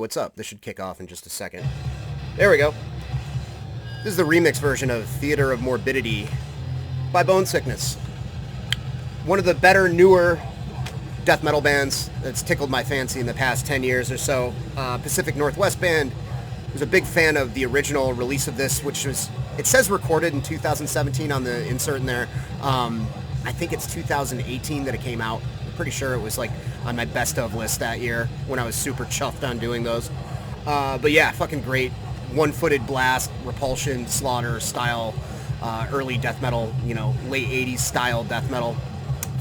what's up? This should kick off in just a second. There we go. This is the remix version of Theater of Morbidity by Bone Sickness. One of the better, newer death metal bands that's tickled my fancy in the past 10 years or so. Pacific Northwest band. Was a big fan of the original release of this, which was, it says recorded in 2017 on the insert in there. I think it's 2018 that it came out. I'm pretty sure it was like on my best of list that year when I was super chuffed on doing those. But yeah, fucking great. One-footed blast, Repulsion, Slaughter style, early death metal, you know, late 80s style death metal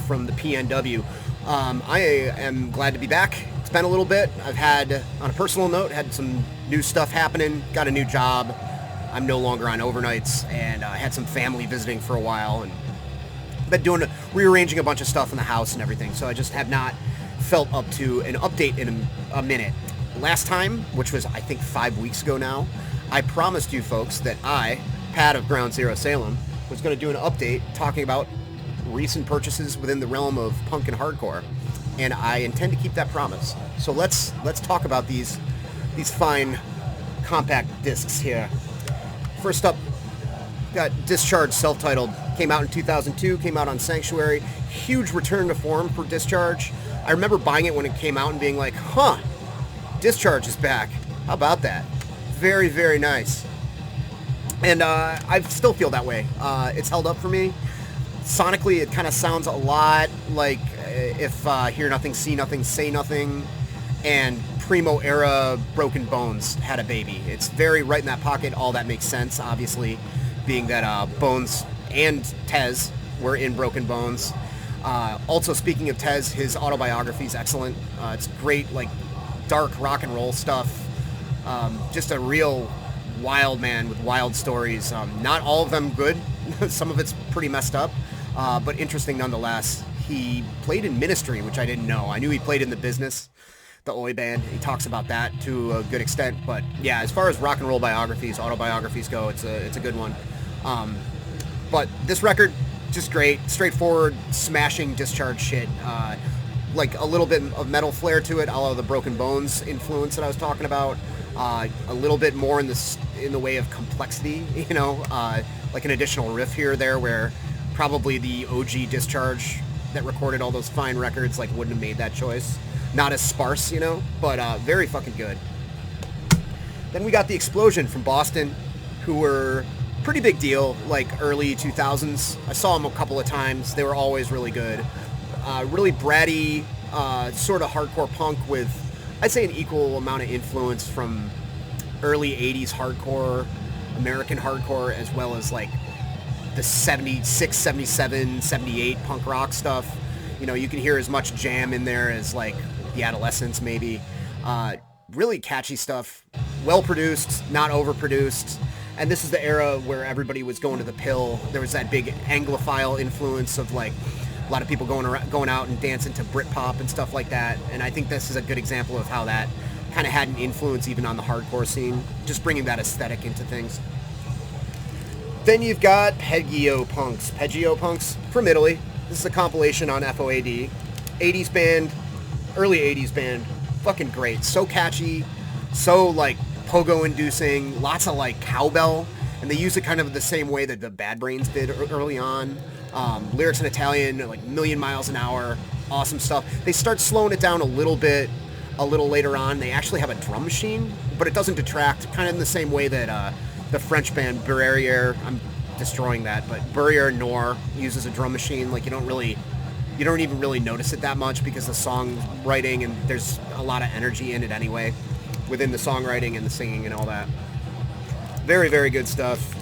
from the PNW. I am glad to be back. It's been a little bit. I've had, on a personal note, had some new stuff happening, got a new job. I'm no longer on overnights, and I had some family visiting for a while, and been rearranging a bunch of stuff in the house and everything, so I just have not felt up to an update in a minute. Last time, which was I think 5 weeks ago now, I promised you folks that I, Pat of Ground Zero Salem, was going to do an update talking about recent purchases within the realm of punk and hardcore, and I intend to keep that promise. So let's talk about these fine compact discs here. First up, got Discharge self-titled. Came out in 2002, came out on Sanctuary. Huge return to form for Discharge. I remember buying it when it came out and being like, huh, Discharge is back. How about that? Very, very nice. And I still feel that way. It's held up for me. Sonically, it kind of sounds a lot like if Hear Nothing, See Nothing, Say Nothing, and Primo era Broken Bones had a baby. It's very right in that pocket. All that makes sense, obviously, being that Bones and Tez were in Broken Bones. Also, speaking of Tez, his autobiography is excellent. It's great, like, dark rock and roll stuff. Just a real wild man with wild stories. Not all of them good. Some of it's pretty messed up, but interesting nonetheless. He played in Ministry, which I didn't know. I knew he played in The Business, the Eyyyy band. He talks about that to a good extent, but yeah, as far as rock and roll biographies, autobiographies go, it's a good one. But this record, just great, straightforward, smashing Discharge shit. Like a little bit of metal flair to it, a la the Broken Bones influence that I was talking about. A little bit more in the way of complexity, you know, like an additional riff here or there, where probably the OG Discharge that recorded all those fine records like wouldn't have made that choice. Not as sparse, you know, but very fucking good. Then we got The Explosion from Boston, who were pretty big deal, like early 2000s. I saw them a couple of times. They were always really good. Really bratty, sort of hardcore punk with, I'd say, an equal amount of influence from early 80s hardcore, American hardcore, as well as like the 76, 77, 78 punk rock stuff. You know, you can hear as much jam in there as like The Adolescents maybe. Really catchy stuff, well produced, not overproduced. And this is the era where everybody was going to the pill. There was that big Anglophile influence of like a lot of people going out and dancing to Britpop and stuff like that. And I think this is a good example of how that kind of had an influence even on the hardcore scene, just bringing that aesthetic into things. Then you've got Peggio Punks from Italy. This is a compilation on FOAD. 80s band, early 80s band, fucking great. So catchy, so like pogo-inducing, lots of like cowbell, and they use it kind of the same way that the Bad Brains did early on. Lyrics in Italian, like million miles an hour, awesome stuff. They start slowing it down a little bit, a little later on. They actually have a drum machine, but it doesn't detract, kind of in the same way that the French band Barrière, I'm destroying that, but Barrière Noir uses a drum machine. Like you don't even really notice it that much because the songwriting and there's a lot of energy in it anyway, within the songwriting and the singing and all that. Very, very good stuff.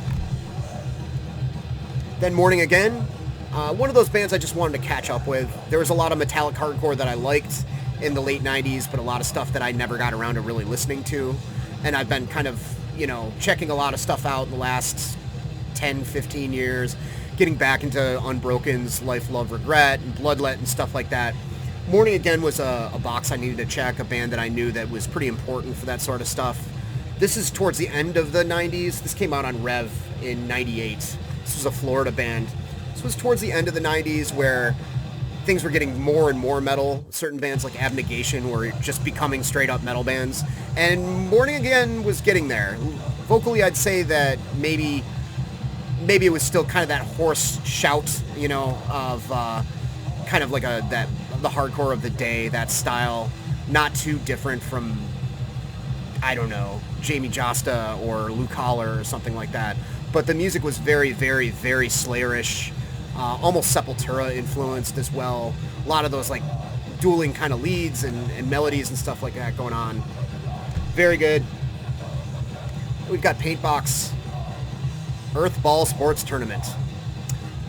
Then Morning Again, one of those bands I just wanted to catch up with. There was a lot of metallic hardcore that I liked in the late 90s, but a lot of stuff that I never got around to really listening to. And I've been kind of, you know, checking a lot of stuff out in the last 10, 15 years, getting back into Unbroken's Life, Love, Regret, and Bloodlet and stuff like that. Morning Again was a box I needed to check, a band that I knew that was pretty important for that sort of stuff. This is towards the end of the 90s. This came out on Rev in 98. This was a Florida band. This was towards the end of the 90s where things were getting more and more metal. Certain bands like Abnegation were just becoming straight up metal bands. And Morning Again was getting there. Vocally, I'd say that maybe it was still kind of that hoarse shout, you know, of kind of like the hardcore of the day, that style. Not too different from, I don't know, Jamie Josta or Luke Haller or something like that. But the music was very, very, very Slayerish, almost Sepultura influenced as well. A lot of those like dueling kind of leads and melodies and stuff like that going on. Very good. We've got Paintbox, Earthball Sports Tournament.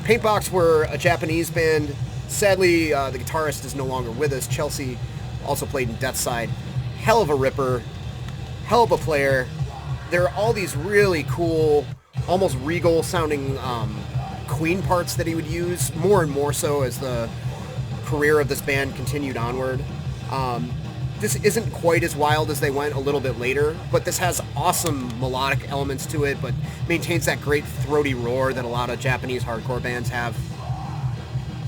Paintbox were a Japanese band. Sadly, the guitarist is no longer with us. Chelsea also played in Deathside. Hell of a ripper. Hell of a player. There are all these really cool, almost regal sounding Queen parts that he would use, more and more so as the career of this band continued onward. This isn't quite as wild as they went a little bit later, but this has awesome melodic elements to it, but maintains that great throaty roar that a lot of Japanese hardcore bands have.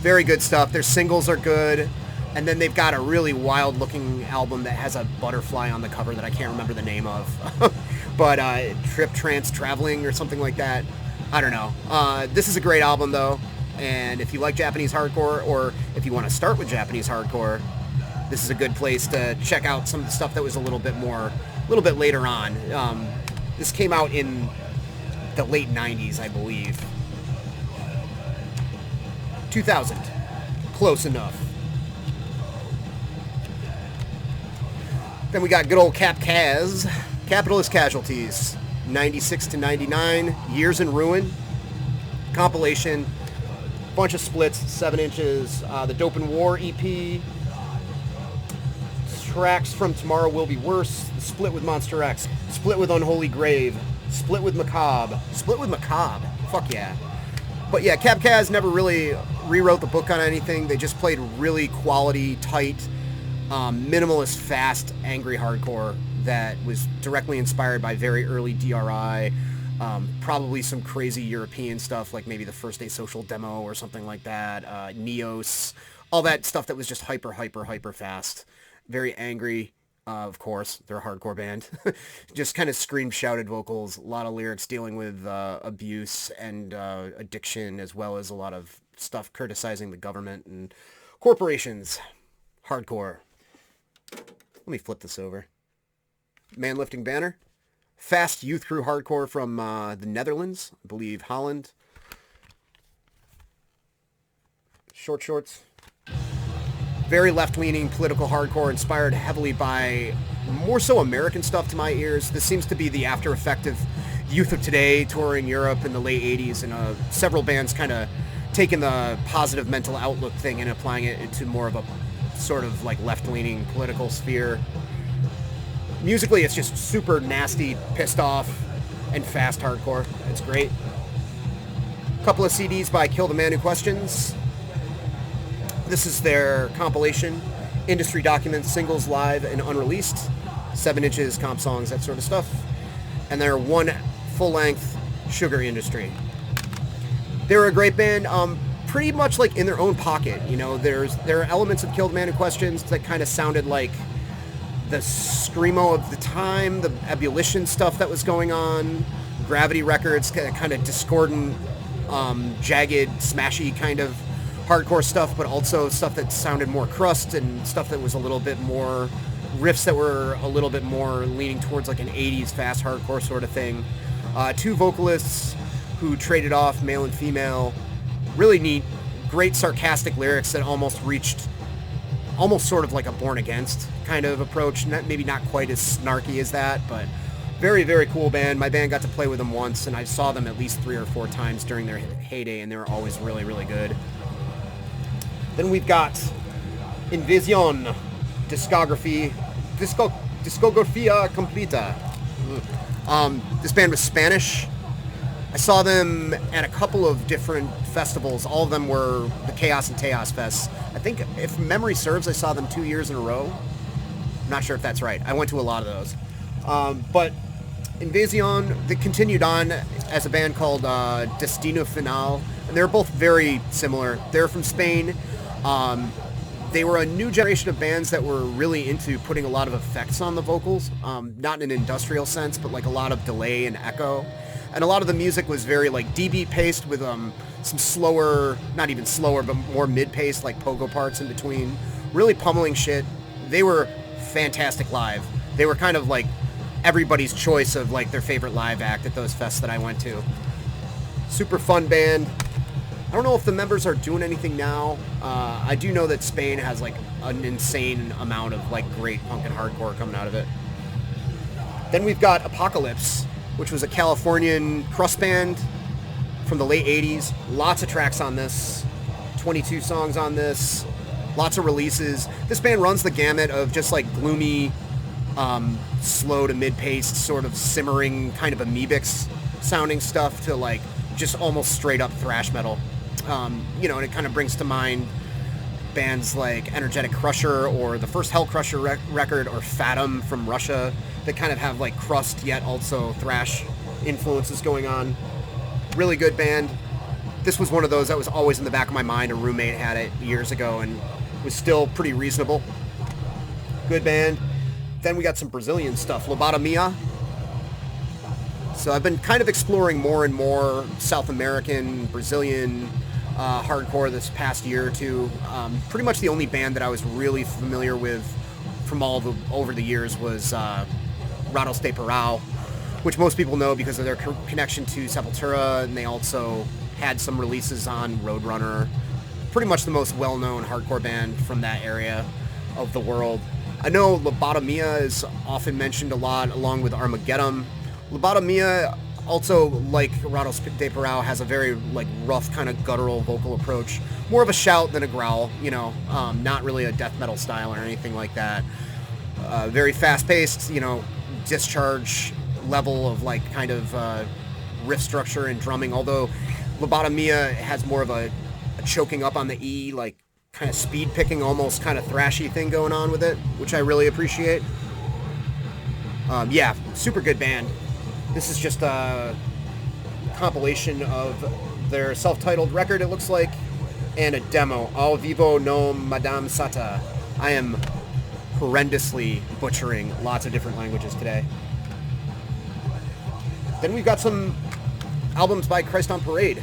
Very good stuff. Their singles are good, and then they've got a really wild looking album that has a butterfly on the cover that I can't remember the name of. But Trip Trance Traveling or something like that. I don't know. This is a great album though, and if you like Japanese hardcore, or if you want to start with Japanese hardcore, this is a good place to check out some of the stuff that was a little bit later on. This came out in the late 90s, I believe. 2000. Close enough. Then we got good old Kaz. Capitalist Casualties. 96 to 99. Years in Ruin. Compilation. Bunch of splits. 7 inches. The Dope and War EP. Tracks from Tomorrow Will Be Worse. The split with Monster X. Split with Unholy Grave. Split with Macabre. Split with Macabre. Fuck yeah. But yeah, Kaz never really rewrote the book on anything. They just played really quality, tight, minimalist, fast, angry hardcore that was directly inspired by very early DRI, probably some crazy European stuff like maybe the First Day Social demo or something like that, Neos, all that stuff that was just hyper fast. Very angry, of course. They're a hardcore band. Just kind of scream-shouted vocals, a lot of lyrics dealing with abuse and addiction, as well as a lot of stuff criticizing the government and corporations. Hardcore. Let me flip this over. Manliftingbanner. Fast youth crew hardcore from the Netherlands. I believe Holland. Shorts. Very left-leaning political hardcore, inspired heavily by more so American stuff to my ears. This seems to be the after effect of Youth of Today touring Europe in the late 80s, and several bands kind of taking the positive mental outlook thing and applying it into more of a sort of like left-leaning political sphere. Musically, it's just super nasty, pissed off, and fast hardcore. It's great. A couple of CDs by Kill the Man Who Questions. This is their compilation, industry documents, singles, live, and unreleased. 7 inches, comp songs, that sort of stuff. And their one full-length, Sugar Industry. They were a great band, pretty much like in their own pocket. You know, there are elements of Kill the Man Who Questions that kind of sounded like the screamo of the time, the ebullition stuff that was going on, Gravity Records, kind of discordant, jagged, smashy kind of hardcore stuff, but also stuff that sounded more Crust and stuff that was a little bit more, riffs that were a little bit more leaning towards like an 80s fast hardcore sort of thing. 2 vocalists who traded off, male and female. Really neat, great sarcastic lyrics that almost sort of like a Born Against kind of approach. Maybe not quite as snarky as that, but very, very cool band. My band got to play with them once, and I saw them at least 3 or 4 times during their heyday, and they were always really, really good. Then we've got Invasion, Discografia Completa. This band was Spanish. I saw them at a couple of different festivals. All of them were the Chaos and Teos Fest. I think, if memory serves, I saw them 2 years in a row. I'm not sure if that's right. I went to a lot of those. But Invasion, they continued on as a band called Destino Final, and they're both very similar. They're from Spain. They were a new generation of bands that were really into putting a lot of effects on the vocals, not in an industrial sense, but like a lot of delay and echo. And a lot of the music was very like D-beat paced with some slower, not even slower, but more mid-paced like pogo parts in between. Really pummeling shit. They were fantastic live. They were kind of like everybody's choice of like their favorite live act at those fests that I went to. Super fun band. I don't know if the members are doing anything now. I do know that Spain has like an insane amount of like great punk and hardcore coming out of it. Then we've got Apocalypse, which was a Californian crust band from the late 80s. Lots of tracks on this, 22 songs on this, lots of releases. This band runs the gamut of just like gloomy, slow to mid-paced, sort of simmering, kind of amoebic sounding stuff to like just almost straight up thrash metal. You know, and it kind of brings to mind bands like Energetic Crusher or the first Hell Crusher record or Fatum from Russia that kind of have like crust yet also thrash influences going on. Really good band. This was one of those that was always in the back of my mind. A roommate had it years ago and was still pretty reasonable. Good band. Then we got some Brazilian stuff. Lobotomia. So I've been kind of exploring more and more South American, Brazilian hardcore this past year or two. Pretty much the only band that I was really familiar with from over the years was Ratos de Parau, which most people know because of their connection to Sepultura, and they also had some releases on Roadrunner. Pretty much the most well-known hardcore band from that area of the world. I know Lobotomia is often mentioned a lot, along with Armageddon. Lobotomia, also like Ratos de Parau, has a very like rough kind of guttural vocal approach. More of a shout than a growl, you know, not really a death metal style or anything like that. Very fast-paced, you know, Discharge level of like kind of riff structure and drumming, although Lobotomia has more of a choking up on the E, like kind of speed picking, almost kind of thrashy thing going on with it, which I really appreciate. Yeah, super good band. This is just a compilation of their self-titled record, it looks like, and a demo. Ao Vivo no Madame Sata. I am horrendously butchering lots of different languages today. Then we've got some albums by Christ on Parade,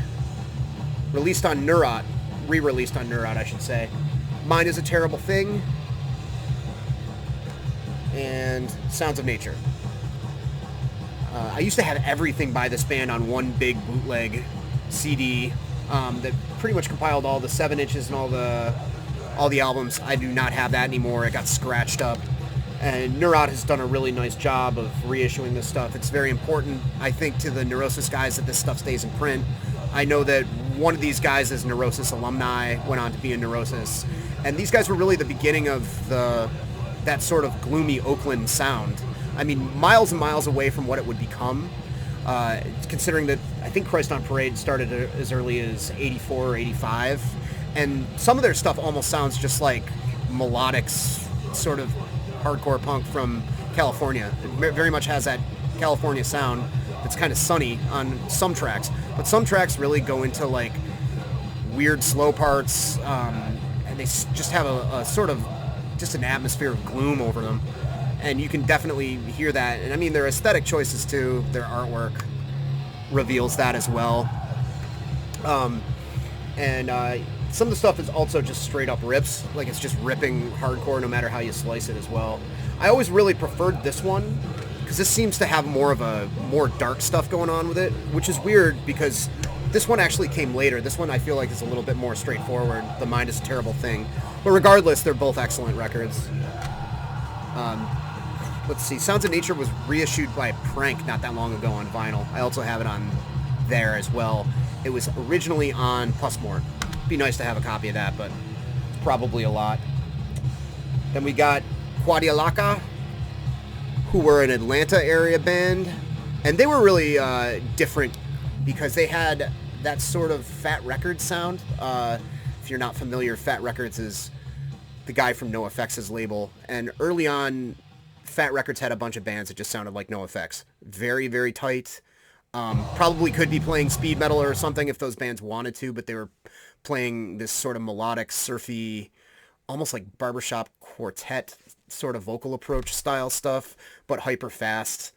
released on Neurot, re-released on Neurot, I should say. Mine is a Terrible Thing, and Sounds of Nature. I used to have everything by this band on one big bootleg CD that pretty much compiled all the 7 inches and all the albums. I do not have that anymore. It got scratched up. And Neurot has done a really nice job of reissuing this stuff. It's very important, I think, to the Neurosis guys that this stuff stays in print. I know that one of these guys is Neurosis alumni, went on to be in Neurosis. And these guys were really the beginning of that sort of gloomy Oakland sound. I mean, miles and miles away from what it would become, considering that I think Christ on Parade started as early as 84 or 85. And some of their stuff almost sounds just like melodic sort of hardcore punk from California. It very much has that California sound. It's kind of sunny on some tracks, but some tracks really go into like weird slow parts, and they just have a sort of just an atmosphere of gloom over them, and you can definitely hear that. And I mean, their aesthetic choices too, their artwork reveals that as well. Some of the stuff is also just straight up rips, like it's just ripping hardcore no matter how you slice it as well. I always really preferred this one because this seems to have more dark stuff going on with it, which is weird because this one actually came later. This one I feel like is a little bit more straightforward. The Mind is a Terrible Thing. But regardless, they're both excellent records. Let's see, Sounds of Nature was reissued by Prank not that long ago on vinyl. I also have it on there as well. It was originally on Pussmore. Be nice to have a copy of that, but it's probably a lot. Then we got Quadialaka, who were an Atlanta area band, and they were really different because they had that sort of Fat Records sound. If you're not familiar, Fat Records is the guy from NoFX's label, and early on, Fat Records had a bunch of bands that just sounded like NoFX. Very, very tight. Probably could be playing speed metal or something if those bands wanted to, but they were playing this sort of melodic, surfy, almost like barbershop quartet sort of vocal approach style stuff, but hyper fast.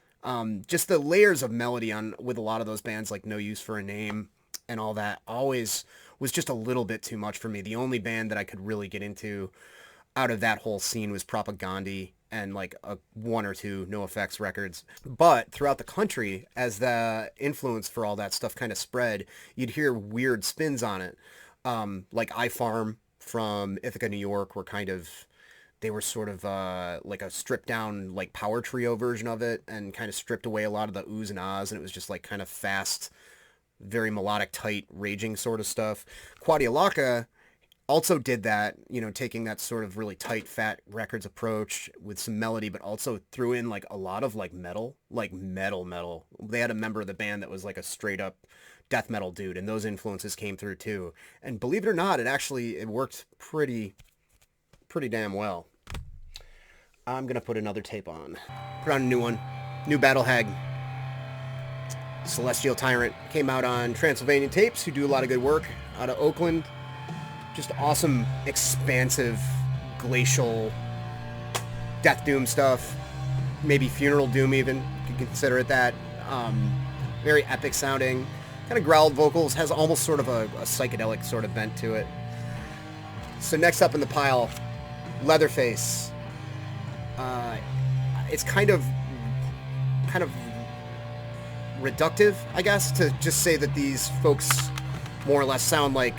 Just the layers of melody on with a lot of those bands like No Use for a Name and all that always was just a little bit too much for me. The only band that I could really get into out of that whole scene was Propagandhi and like one or two NoFX records. But throughout the country, as the influence for all that stuff kind of spread, you'd hear weird spins on it. Like iFarm from Ithaca, New York they were sort of like a stripped down like power trio version of it, and kind of stripped away a lot of the oohs and ahs, and it was just like kind of fast, very melodic, tight, raging sort of stuff. Quadialaka also did that, taking that sort of really tight, fat records approach with some melody, but also threw in like a lot of like metal. They had a member of the band that was like a straight up death metal dude, and those influences came through too. And believe it or not, it worked pretty damn well. I'm gonna put another tape on. Put on a new one. New Battle Hag. Celestial Tyrant came out on Transylvanian Tapes, who do a lot of good work out of Oakland. Just awesome, expansive, glacial death doom stuff. Maybe funeral doom even, you could consider it that. Very epic sounding. Kind of growled vocals, has almost sort of a psychedelic sort of bent to it. So next up in the pile, Leatherface. It's kind of reductive, I guess, to just say that these folks more or less sound like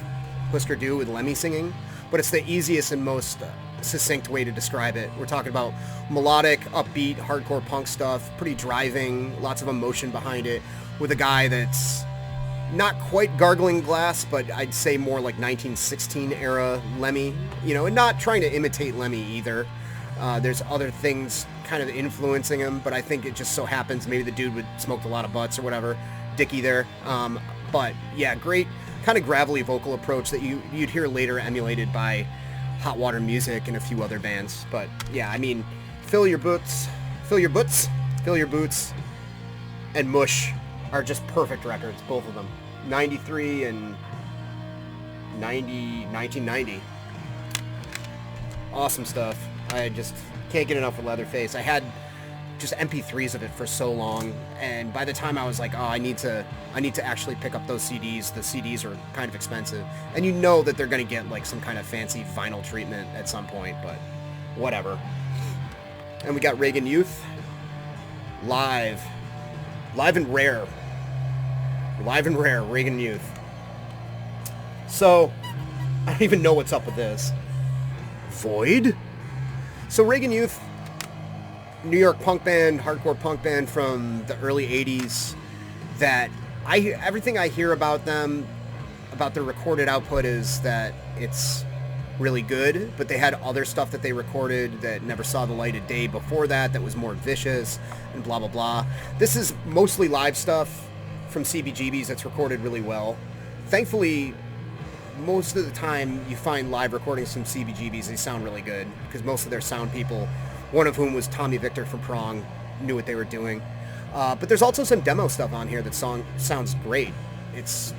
Husker Du with Lemmy singing, but it's the easiest and most succinct way to describe it. We're talking about melodic, upbeat, hardcore punk stuff, pretty driving, lots of emotion behind it, with a guy that's not quite gargling glass, but I'd say more like 1916 era Lemmy, and not trying to imitate Lemmy either. There's other things kind of influencing him, but I think it just so happens maybe the dude would smoked a lot of butts or whatever, Dickie there. But yeah, great kind of gravelly vocal approach that you'd hear later emulated by Hot Water Music and a few other bands. But yeah, I mean, Fill Your Boots, and Mush are just perfect records, both of them. 93 and 1990. Awesome stuff. I just can't get enough of Leatherface. I had just MP3s of it for so long, and by the time I was like, oh, I need to actually pick up those CDs. The CDs are kind of expensive, and that they're going to get like some kind of fancy vinyl treatment at some point, but whatever. And we got Reagan Youth, live and rare, Reagan Youth. So I don't even know what's up with this. Void? So Reagan Youth, New York punk band, hardcore punk band from the early 80s, that everything I hear about them, about their recorded output, is that it's really good, but they had other stuff that they recorded that never saw the light of day before that was more vicious and blah blah blah. This is mostly live stuff from CBGBs that's recorded really well. Thankfully, most of the time you find live recordings from CBGBs, they sound really good, because most of their sound people, one of whom was Tommy Victor from Prong, knew what they were doing. But there's also some demo stuff on here that sounds great. It's,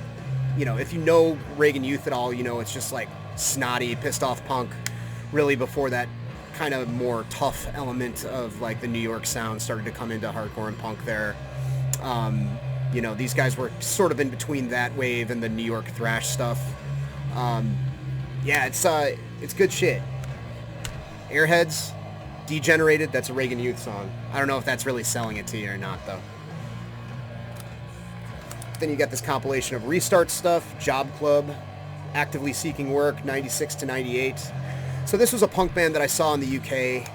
if you know Reagan Youth at all, it's just like snotty, pissed off punk, really before that kind of more tough element of like the New York sound started to come into hardcore and punk there. These guys were sort of in between that wave and the New York thrash stuff. Yeah, it's good shit. Airheads, Degenerated, that's a Reagan Youth song. I don't know if that's really selling it to you or not, though. Then you got this compilation of Restart stuff, Job Club, Actively Seeking Work, 96 to 98. So this was a punk band that I saw in the UK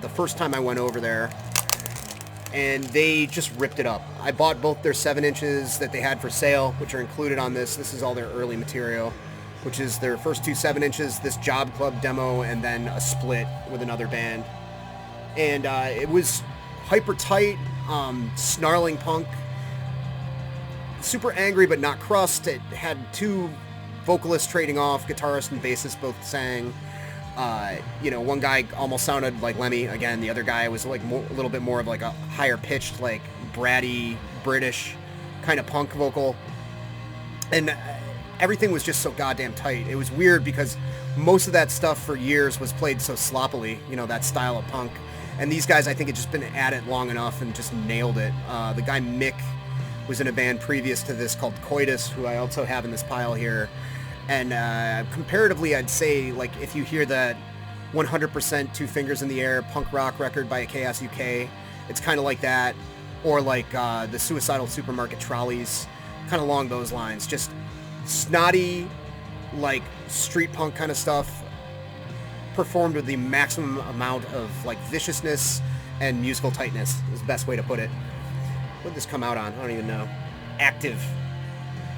the first time I went over there, and they just ripped it up. I bought both their 7 inches that they had for sale, which are included on this. This is all their early material, which is their first 2 7 inches, this Job Club demo, and then a split with another band. And it was hyper tight, snarling punk, super angry but not Crust. It had 2 vocalists trading off, guitarist and bassist both sang. One guy almost sounded like Lemmy. Again, the other guy was like a little bit more of like a higher pitched, like bratty British kind of punk vocal. And everything was just so goddamn tight. It was weird because most of that stuff for years was played so sloppily, you know, that style of punk. And these guys, I think, had just been at it long enough and just nailed it. The guy Mick was in a band previous to this called Coitus, who I also have in this pile here. And comparatively, I'd say, like, if you hear that 100% Two Fingers in the Air punk rock record by Chaos UK, it's kind of like that. Or like the Suicidal Supermarket Trolleys, kind of along those lines. Just snotty, like, street punk kind of stuff, performed with the maximum amount of, like, viciousness and musical tightness is the best way to put it. What did this come out on? I don't even know. Active.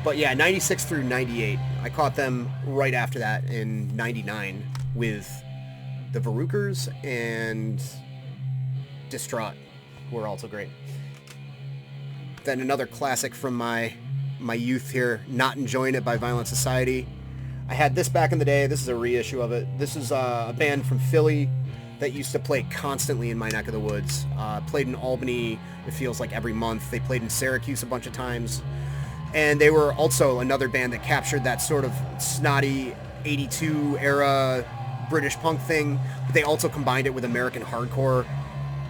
But yeah, 96 through 98. I caught them right after that in 99 with the Verukers and Distraught, who are also great. Then another classic from my youth here, Not Enjoying It by Violent Society. I had this back in the day. This is a reissue of it. This is a band from Philly that used to play constantly in my neck of the woods. Played in Albany, it feels like every month. They played in Syracuse a bunch of times. And they were also another band that captured that sort of snotty 82 era British punk thing, but they also combined it with American hardcore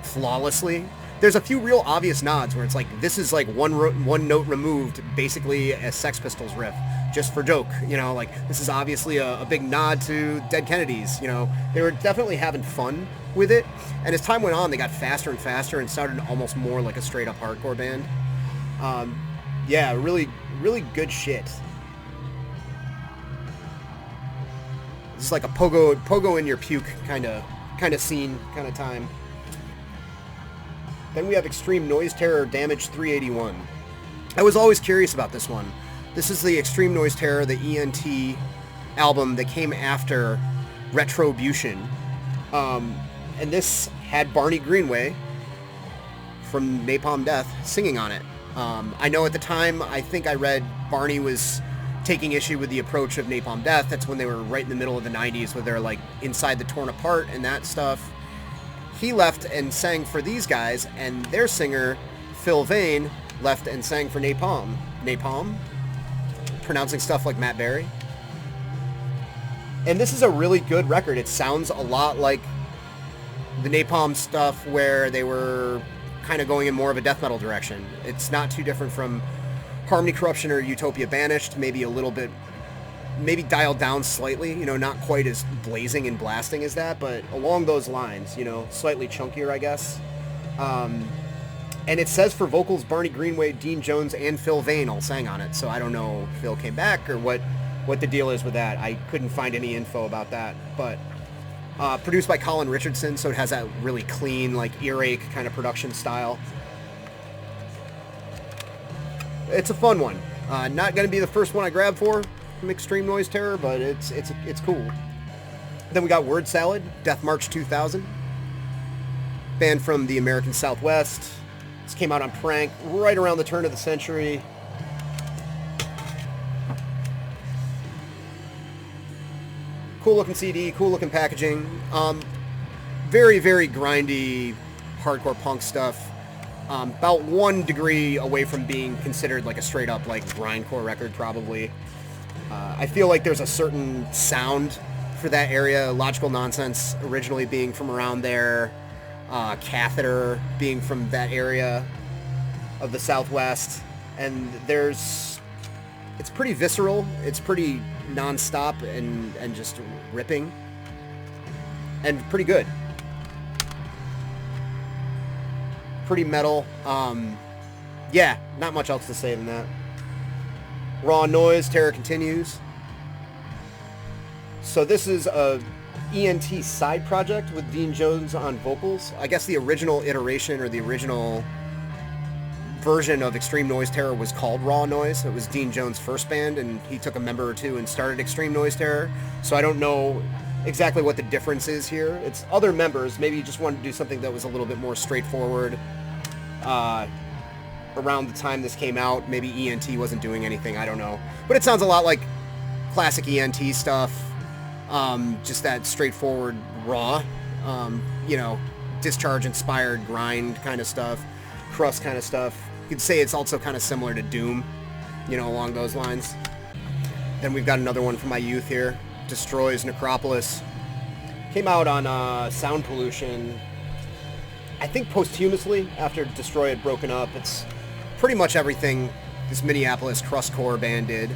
flawlessly. There's a few real obvious nods where it's like, this is like one note removed, basically a Sex Pistols riff, just for joke, you know, like this is obviously a big nod to Dead Kennedys, you know. They were definitely having fun with it, and as time went on, they got faster and faster and sounded almost more like a straight up hardcore band. Yeah, really, really good shit. This is like a pogo in your puke kind of scene, kind of time. Then we have Extreme Noise Terror Damage 381. I was always curious about this one. This is the Extreme Noise Terror, the ENT album that came after Retribution. And this had Barney Greenway from Napalm Death singing on it. I know at the time, I think I read Barney was taking issue with the approach of Napalm Death. That's when they were right in the middle of the 90s where they're like Inside the Torn Apart and that stuff. He left and sang for these guys, and their singer, Phil Vane, left and sang for Napalm. Napalm? Pronouncing stuff like Matt Berry. And this is a really good record. It sounds a lot like the Napalm stuff where they were kind of going in more of a death metal direction. It's not too different from Harmony Corruption or Utopia Banished, maybe a little bit, maybe dialed down slightly, you know, not quite as blazing and blasting as that, but along those lines, you know, slightly chunkier, I guess. And it says for vocals, Barney Greenway, Dean Jones, and Phil Vane all sang on it, so I don't know if Phil came back or what the deal is with that. I couldn't find any info about that, but produced by Colin Richardson, so it has that really clean, like, earache kind of production style. It's a fun one. Not going to be the first one I grab from Extreme Noise Terror, but it's cool. Then we got Word Salad, Death March 2000. Band from the American Southwest. This came out on Prank right around the turn of the century. Cool looking CD, cool looking packaging. Very, very grindy hardcore punk stuff. About 1 degree away from being considered like a straight up like grindcore record probably. I feel like there's a certain sound for that area. Logical Nonsense originally being from around there. Catheter being from that area of the Southwest. And it's pretty visceral. It's pretty non-stop and just ripping. And pretty good. Pretty metal. Yeah, not much else to say than that. Raw Noise, Terror Continues. So this is a ENT side project with Dean Jones on vocals. I guess the original iteration or the original version of Extreme Noise Terror was called Raw Noise. It was Dean Jones' first band, and he took a member or two and started Extreme Noise Terror. So I don't know exactly what the difference is here. It's other members. Maybe you just wanted to do something that was a little bit more straightforward. Around the time this came out, maybe ENT wasn't doing anything, I don't know. But it sounds a lot like classic ENT stuff, just that straightforward raw, you know, Discharge-inspired grind kind of stuff, Crust kind of stuff. You could say it's also kind of similar to Doom, you know, along those lines. Then we've got another one from Eyyyy here, Destroys Necropolis. Came out on Sound Pollution, I think posthumously, after Destroy had broken up. It's pretty much everything this Minneapolis crustcore band did.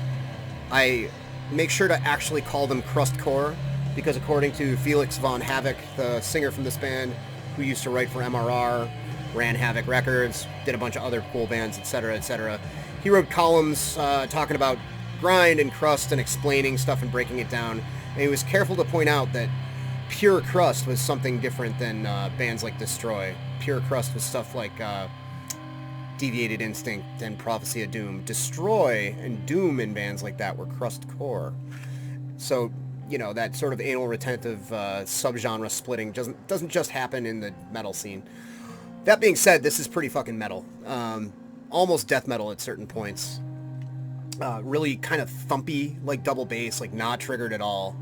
I make sure to actually call them crustcore, because according to Felix von Havoc, the singer from this band, who used to write for MRR, ran Havoc Records, did a bunch of other cool bands, etc., etc., he wrote columns talking about grind and crust and explaining stuff and breaking it down. And he was careful to point out that pure crust was something different than bands like Destroy. Pure crust was stuff like Deviated Instinct and Prophecy of Doom. Destroy and Doom in bands like that were crustcore. So, you know, that sort of anal retentive subgenre splitting doesn't just happen in the metal scene. That being said, this is pretty fucking metal. Almost death metal at certain points. Really kind of thumpy, like double bass, like not triggered at all.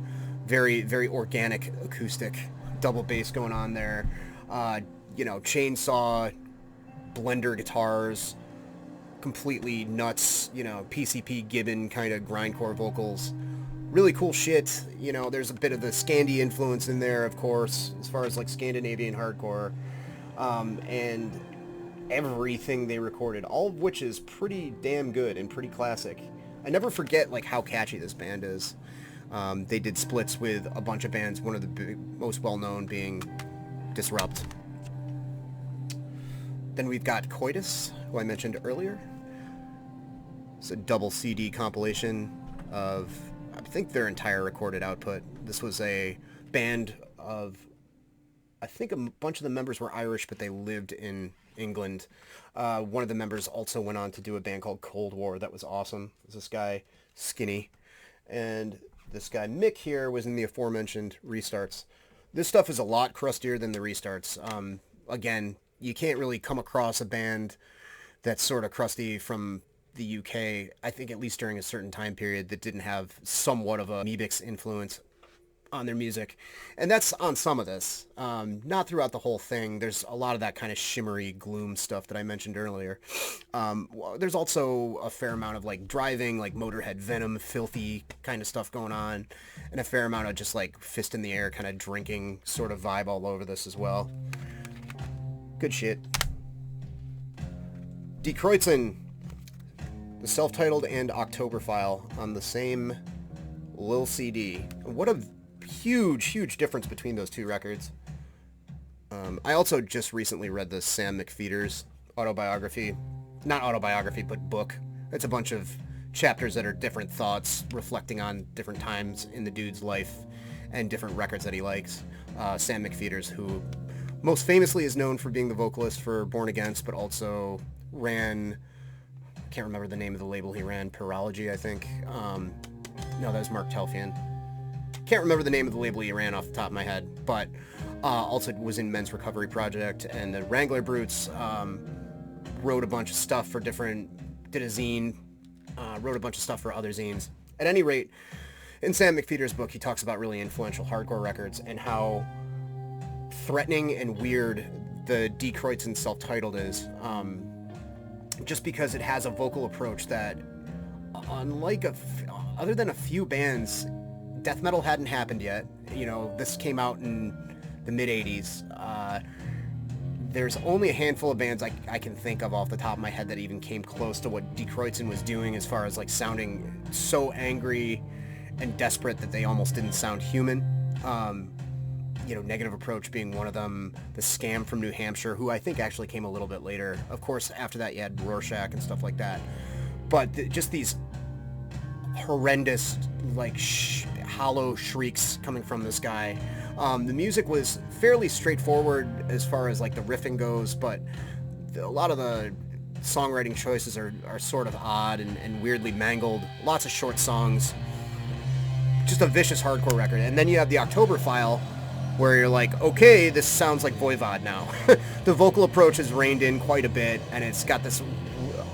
Very, very organic acoustic double bass going on there. You know, chainsaw, blender guitars, completely nuts, you know, PCP Gibbon kind of grindcore vocals. Really cool shit. You know, there's a bit of the Scandi influence in there, of course, as far as like Scandinavian hardcore. And everything they recorded, all of which is pretty damn good and pretty classic. I never forget like how catchy this band is. They did splits with a bunch of bands, one of the most well-known being Disrupt. Then we've got Coitus, who I mentioned earlier. It's a double CD compilation of, I think, their entire recorded output. This was a band of, I think a bunch of the members were Irish, but they lived in England. One of the members also went on to do a band called Cold War that was awesome. It was this guy, Skinny. And this guy, Mick, here was in the aforementioned Restarts. This stuff is a lot crustier than the Restarts. Again, you can't really come across a band that's sort of crusty from the UK, I think at least during a certain time period, that didn't have somewhat of a Meebix influence on their music. And that's on some of this. Not throughout the whole thing. There's a lot of that kind of shimmery gloom stuff that I mentioned earlier. There's also a fair amount of like driving, like Motorhead Venom, filthy kind of stuff going on. And a fair amount of just like fist in the air kind of drinking sort of vibe all over this as well. Good shit. Kreuzen, the self-titled and October file on the same Lil CD. What a huge, huge difference between those two records. I also just recently read the Sam McPheeters autobiography. Not autobiography, but book. It's a bunch of chapters that are different thoughts reflecting on different times in the dude's life and different records that he likes. Sam McPheeters, who most famously is known for being the vocalist for Born Against, but also ran, I can't remember the name of the label he ran, Pirology, I think. No, that was Mark Telfian. Can't remember the name of the label he ran off the top of my head, but also was in Men's Recovery Project and the Wrangler Brutes. Wrote a bunch of stuff for different, did a zine, wrote a bunch of stuff for other zines. At any rate, in Sam McPheeters' book, he talks about really influential hardcore records and how threatening and weird the Kreuzen self-titled is, just because it has a vocal approach that, unlike other than a few bands, death metal hadn't happened yet. You know, this came out in the mid-'80s. There's only a handful of bands I can think of off the top of my head that even came close to what Kreuzen was doing as far as like sounding so angry and desperate that they almost didn't sound human. You know, Negative Approach being one of them, the Scam from New Hampshire, who I think actually came a little bit later. Of course, after that you had Rorschach and stuff like that. But just these horrendous, like, hollow shrieks coming from this guy. The music was fairly straightforward as far as like the riffing goes, but a lot of the songwriting choices are sort of odd and weirdly mangled. Lots of short songs. Just a vicious hardcore record. And then you have the October file, where you're like, okay, this sounds like Voivod now. The vocal approach has reined in quite a bit, and it's got this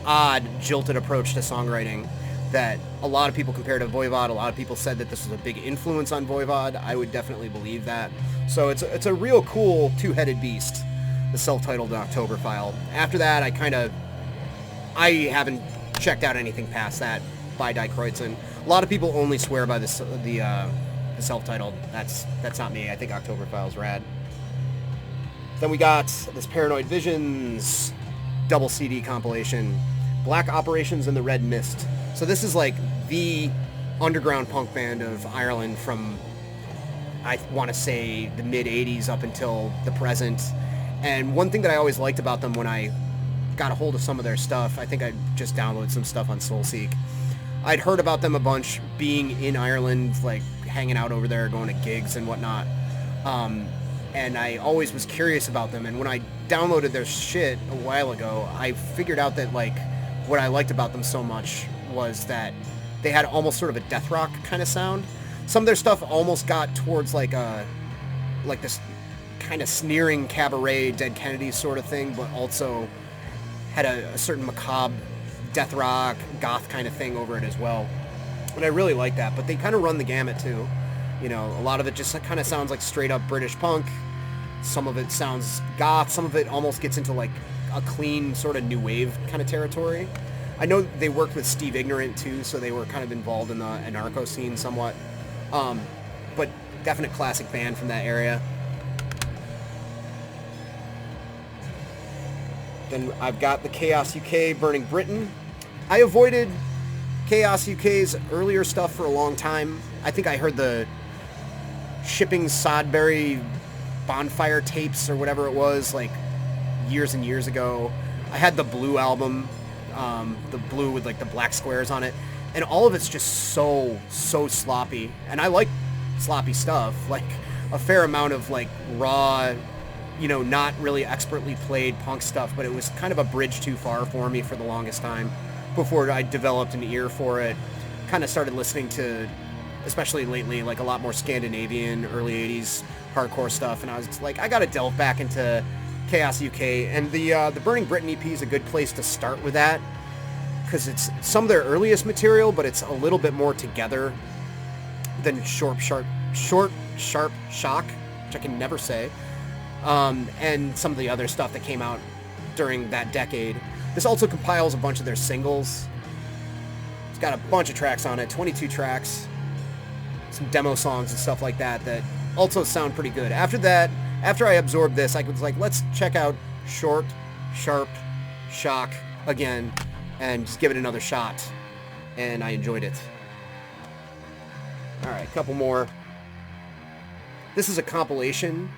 odd, jilted approach to songwriting that a lot of people compare to Voivod. A lot of people said that this was a big influence on Voivod. I would definitely believe that. So it's a real cool two-headed beast, the self-titled October file. After that, I haven't checked out anything past that by Kreuzen. A lot of people only swear by the self-titled. That's not me. I think Octoberfile's rad. Then we got this Paranoid Visions double CD compilation, Black Operations and the Red Mist. So this is like the underground punk band of Ireland from, I want to say, the mid-'80s up until the present. And one thing that I always liked about them when I got a hold of some of their stuff, I think I just downloaded some stuff on Soulseek. I'd heard about them a bunch being in Ireland, like hanging out over there, going to gigs and whatnot. And I always was curious about them. And when I downloaded their shit a while ago, I figured out that like what I liked about them so much was that they had almost sort of a death rock kind of sound. Some of their stuff almost got towards like this kind of sneering cabaret Dead Kennedys sort of thing, but also had a certain macabre death rock goth kind of thing over it as well. And I really like that, but they kind of run the gamut too. You know, a lot of it just kind of sounds like straight up British punk. Some of it sounds goth. Some of it almost gets into like a clean sort of new wave kind of territory. I know they worked with Steve Ignorant too, so they were kind of involved in the anarcho scene somewhat. But definite classic band from that area. Then I've got the Chaos UK Burning Britain. I avoided Chaos UK's earlier stuff for a long time. I think I heard the Shipping Sodbury Bonfire tapes or whatever it was, like years and years ago. I had the Blue album, the blue with like the black squares on it, and all of it's just so sloppy. And I like sloppy stuff, like a fair amount of like raw, you know, not really expertly played punk stuff, but it was kind of a bridge too far for me for the longest time before I developed an ear for it. Kind of started listening to, especially lately, like a lot more Scandinavian, early 80s hardcore stuff, and I was like, I gotta delve back into Chaos UK, and the Burning Britain EP is a good place to start with that, because it's some of their earliest material, but it's a little bit more together than Short Sharp Shock, which I can never say, and some of the other stuff that came out during that decade. This also compiles a bunch of their singles. It's got a bunch of tracks on it, 22 tracks, some demo songs and stuff like that that also sound pretty good. After that, after I absorbed this, I was like, let's check out Short Sharp Shock again and just give it another shot. And I enjoyed it. Alright, a couple more. This is a compilation,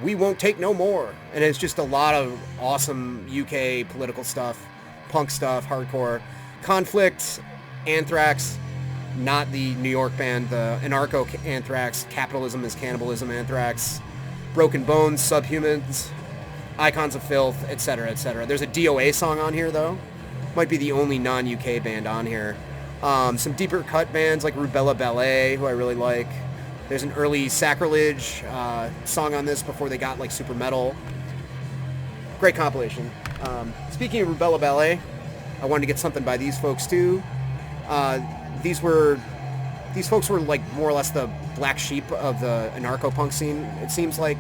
We Won't Take No More. And it's just a lot of awesome UK political stuff, punk stuff, hardcore. Conflict, Anthrax, not the New York band, the Anarcho-Anthrax, Capitalism is Cannibalism Anthrax, Broken Bones, Subhumans, Icons of Filth, etc., etc. There's a DOA song on here, though. Might be the only non-UK band on here. Some deeper cut bands like Rubella Ballet, who I really like. There's an early Sacrilege song on this before they got like super metal. Great compilation. Speaking of Rubella Ballet, I wanted to get something by these folks too. These folks were like more or less the black sheep of the anarcho-punk scene. It seems like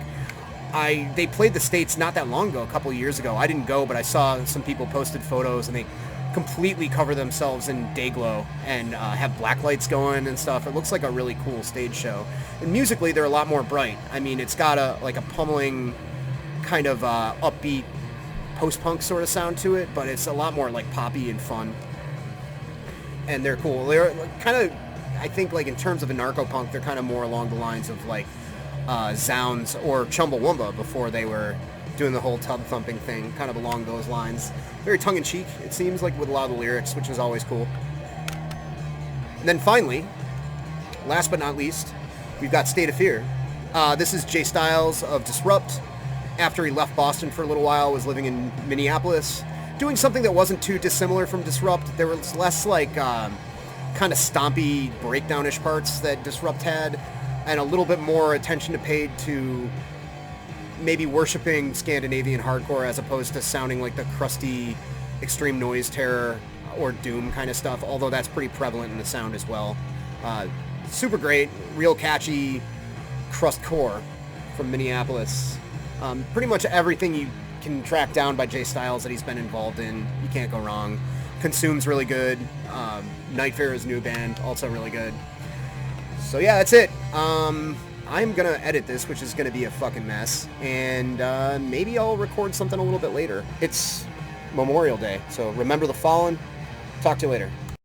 they played the States not that long ago, a couple of years ago. I didn't go, but I saw some people posted photos, and they completely cover themselves in Dayglow and have black lights going and stuff. It looks like a really cool stage show. And musically, they're a lot more bright. I mean, it's got a pummeling kind of upbeat post-punk sort of sound to it, but it's a lot more like poppy and fun. And they're cool. They're kind of, I think, like in terms of anarcho-punk, they're kind of more along the lines of like Zounds or Chumbawamba before they were doing the whole tub thumping thing, kind of along those lines. Very tongue-in-cheek, it seems like, with a lot of the lyrics, which is always cool. And then finally, last but not least, we've got State of Fear. This is Jay Styles of Disrupt. After he left Boston for a little while, was living in Minneapolis, doing something that wasn't too dissimilar from Disrupt. There was less like kind of stompy breakdownish parts that Disrupt had, and a little bit more attention paid to maybe worshiping Scandinavian hardcore as opposed to sounding like the crusty extreme noise terror or doom kind of stuff, although that's pretty prevalent in the sound as well. Super great, real catchy crust core from Minneapolis. Pretty much everything you can track down by Jay Styles that he's been involved in, you can't go wrong. Consume's really good. Nightfare's new band, also really good. So yeah, that's it. I'm gonna edit this, which is gonna be a fucking mess, and maybe I'll record something a little bit later. It's Memorial Day, so remember the fallen. Talk to you later.